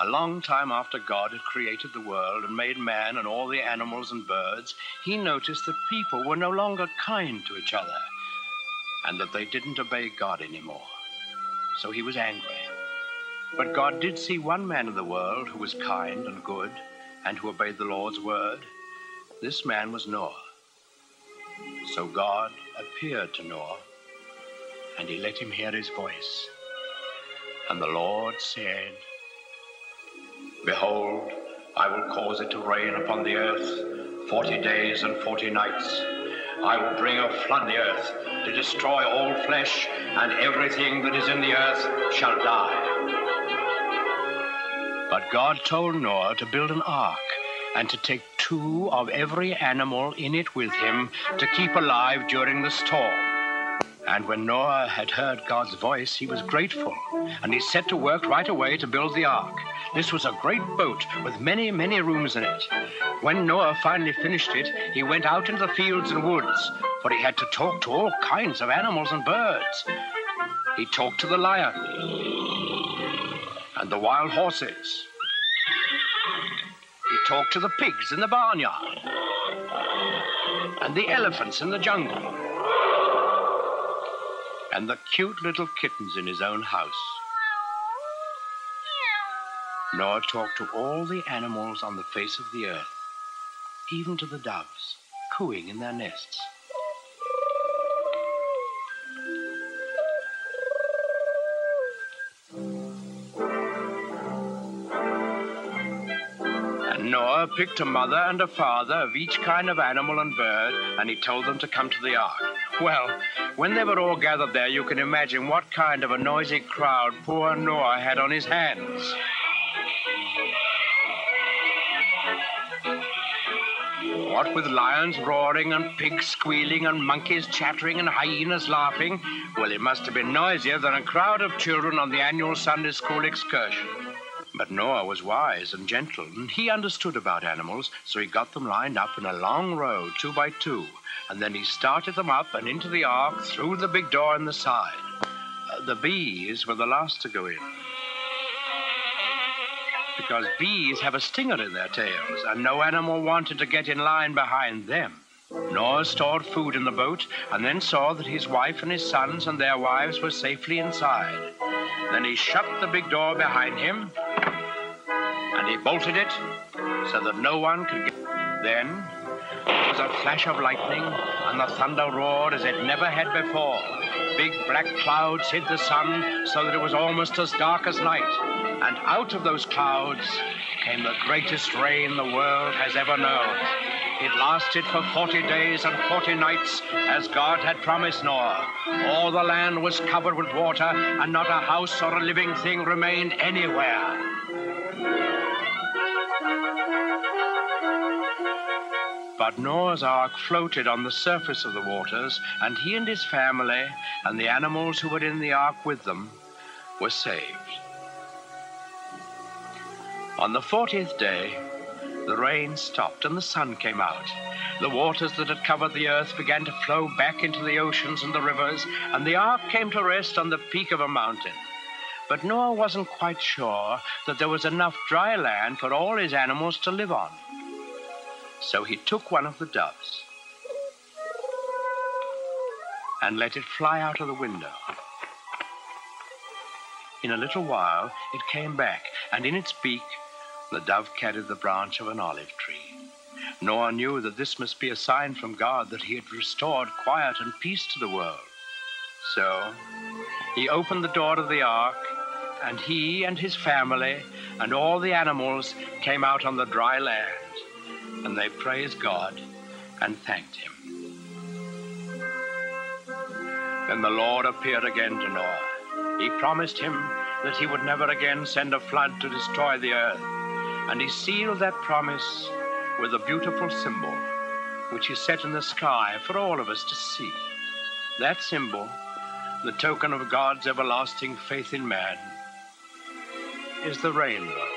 A long time after God had created the world and made man and all the animals and birds, he noticed that people were no longer kind to each other and that they didn't obey God anymore. So he was angry. But God did see one man in the world who was kind and good and who obeyed the Lord's word. This man was Noah. So God appeared to Noah and he let him hear his voice. And the Lord said, "Behold, I will cause it to rain upon the earth 40 days and 40 nights. I will bring a flood on the earth to destroy all flesh, and everything that is in the earth shall die." But God told Noah to build an ark and to take 2 of every animal in it with him to keep alive during the storm. And when Noah had heard God's voice, he was grateful, and he set to work right away to build the ark. This was a great boat with many, many rooms in it. When Noah finally finished it, he went out into the fields and woods, for he had to talk to all kinds of animals and birds. He talked to the lion and the wild horses. He talked to the pigs in the barnyard and the elephants in the jungle and the cute little kittens in his own house. Noah talked to all the animals on the face of the earth, even to the doves, cooing in their nests. And Noah picked a mother and a father of each kind of animal and bird, and he told them to come to the ark. Well, when they were all gathered there, you can imagine what kind of a noisy crowd poor Noah had on his hands. What with lions roaring and pigs squealing and monkeys chattering and hyenas laughing, well, it must have been noisier than a crowd of children on the annual Sunday school excursion. But Noah was wise and gentle, and he understood about animals, so he got them lined up in a long row, 2 by 2, and then he started them up and into the ark through the big door in the side. The bees were the last to go in, because bees have a stinger in their tails, and no animal wanted to get in line behind them. Noah stored food in the boat, and then saw that his wife and his sons and their wives were safely inside. Then he shut the big door behind him, and he bolted it so that no one could get. Then there was a flash of lightning, and the thunder roared as it never had before. Big black clouds hid the sun so that it was almost as dark as night. And out of those clouds came the greatest rain the world has ever known. It lasted for 40 days and 40 nights, as God had promised Noah. All the land was covered with water, and not a house or a living thing remained anywhere. But Noah's ark floated on the surface of the waters, and he and his family and the animals who were in the ark with them were saved. On the 40th day, the rain stopped and the sun came out. The waters that had covered the earth began to flow back into the oceans and the rivers, and the ark came to rest on the peak of a mountain. But Noah wasn't quite sure that there was enough dry land for all his animals to live on. So he took one of the doves and let it fly out of the window. In a little while, it came back, and in its beak, the dove carried the branch of an olive tree. Noah knew that this must be a sign from God that he had restored quiet and peace to the world. So he opened the door of the ark, and he and his family and all the animals came out on the dry land, and they praised God and thanked him. Then the Lord appeared again to Noah. He promised him that he would never again send a flood to destroy the earth, and he sealed that promise with a beautiful symbol, which he set in the sky for all of us to see. That symbol the token of God's everlasting faith in man, is the rainbow.